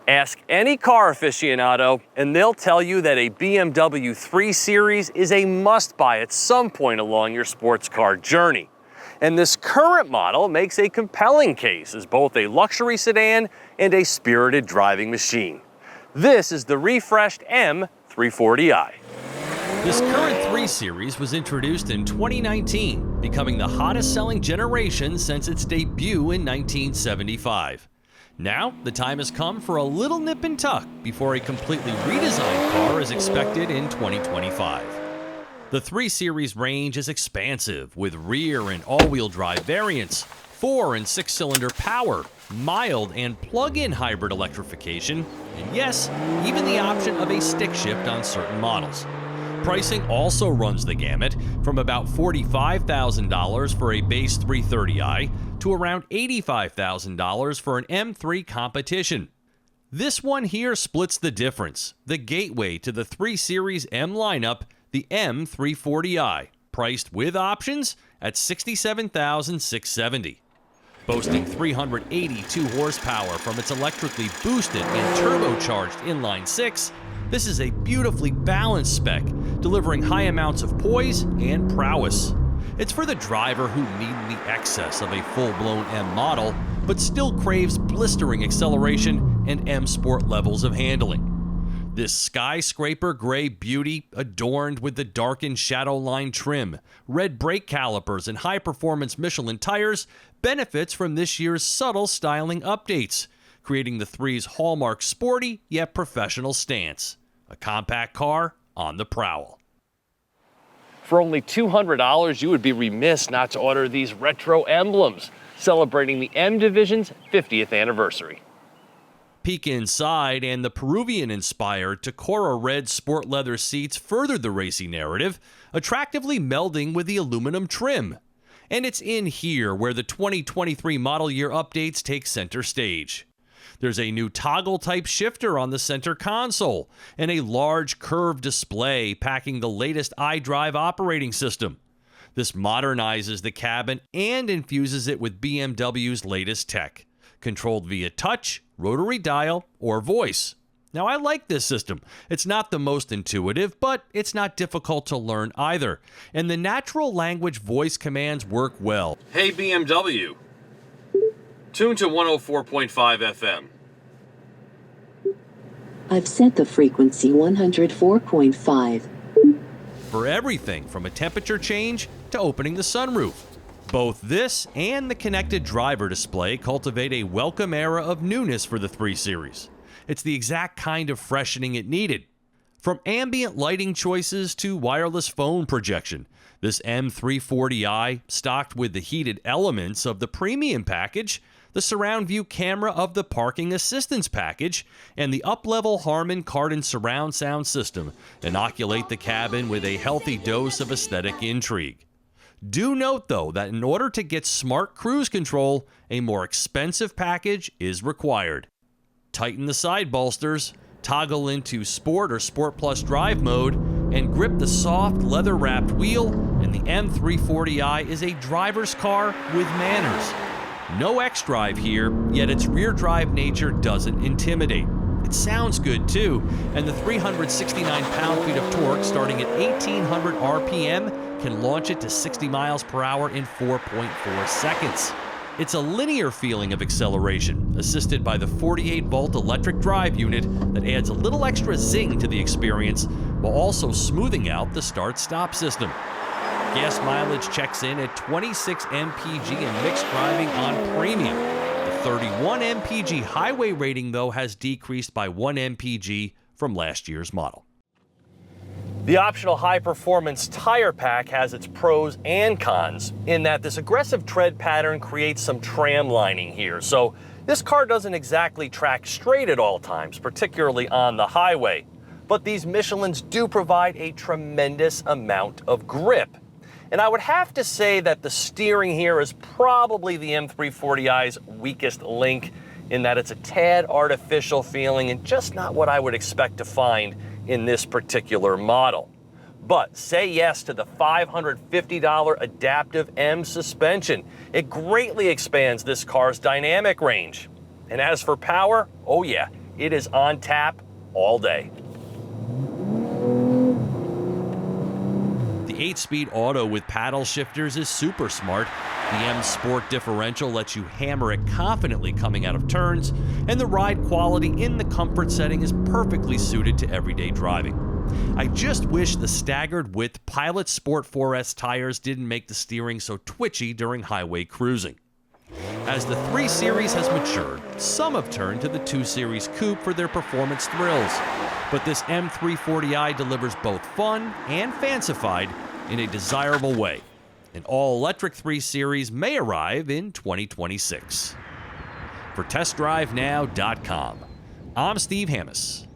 Ask any car aficionado and they'll tell you that a BMW 3 Series is a must-buy at some point along your sports car journey. And this current model makes a compelling case as both a luxury sedan and a spirited driving machine. This is the refreshed M340i. This current 3 Series was introduced in 2019, becoming the hottest selling generation since its debut in 1975. Now, the time has come for a little nip and tuck before a completely redesigned car is expected in 2025. The 3 Series range is expansive with rear and all-wheel drive variants, 4- and 6-cylinder power, mild and plug-in hybrid electrification, and yes, even the option of a stick shift on certain models. Pricing also runs the gamut from about $45,000 for a base 330i to around $85,000 for an M3 competition. This one here splits the difference, the gateway to the 3 Series M lineup, the M340i, priced with options at $67,670. Boasting 382 horsepower from its electrically boosted and turbocharged inline-6, this is a beautifully balanced spec, delivering high amounts of poise and prowess. It's for the driver who needs the excess of a full-blown M model, but still craves blistering acceleration and M Sport levels of handling. This skyscraper gray beauty, adorned with the darkened Shadowline trim, red brake calipers, and high-performance Michelin tires, benefits from this year's subtle styling updates, creating the 3's hallmark sporty yet professional stance. A compact car on the prowl. For only $200, you would be remiss not to order these retro emblems, celebrating the M Division's 50th anniversary. Peek inside, and the Peruvian-inspired Tacora red sport leather seats furthered the racy narrative, attractively melding with the aluminum trim. And it's in here where the 2023 model year updates take center stage. There's a new toggle-type shifter on the center console, and a large curved display packing the latest iDrive operating system. This modernizes the cabin and infuses it with BMW's latest tech, controlled via touch, rotary dial, or voice. Now, I like this system. It's not the most intuitive, but it's not difficult to learn either, and the natural language voice commands work well. Hey BMW, tune to 104.5 FM. I've set the frequency 104.5. For everything from a temperature change to opening the sunroof. Both this and the connected driver display cultivate a welcome era of newness for the 3 Series. It's the exact kind of freshening it needed. From ambient lighting choices to wireless phone projection, this M340i, stocked with the heated elements of the premium package, the surround view camera of the parking assistance package, and the up-level Harman Kardon surround sound system, inoculate the cabin with a healthy dose of aesthetic intrigue. Do note, though, that in order to get smart cruise control, a more expensive package is required. Tighten the side bolsters, toggle into Sport or Sport Plus drive mode, and grip the soft leather-wrapped wheel, and the M340i is a driver's car with manners. No X-Drive here, yet its rear-drive nature doesn't intimidate. It sounds good too, and the 369 pound-feet of torque starting at 1800 RPM can launch it to 60 miles per hour in 4.4 seconds. It's a linear feeling of acceleration, assisted by the 48-volt electric drive unit that adds a little extra zing to the experience while also smoothing out the start-stop system. Gas mileage checks in at 26 mpg in mixed driving on premium. The 31 mpg highway rating, though, has decreased by 1 mpg from last year's model. The optional high-performance tire pack has its pros and cons in that this aggressive tread pattern creates some tram lining here. So this car doesn't exactly track straight at all times, particularly on the highway. But these Michelins do provide a tremendous amount of grip. And I would have to say that the steering here is probably the M340i's weakest link, in that it's a tad artificial feeling and just not what I would expect to find in this particular model. But say yes to the $550 Adaptive M suspension. It greatly expands this car's dynamic range. And as for power, oh yeah, It is on tap all day. The 8-speed auto with paddle shifters is super smart. The M Sport differential lets you hammer it confidently coming out of turns, and the ride quality in the comfort setting is perfectly suited to everyday driving. I just wish the staggered width Pilot Sport 4S tires didn't make the steering so twitchy during highway cruising. As the 3 Series has matured, some have turned to the 2 Series Coupe for their performance thrills. But this M340i delivers both fun and fancified in a desirable way. An all-electric 3 Series may arrive in 2026. For TestDriveNow.com, I'm Steve Hammes.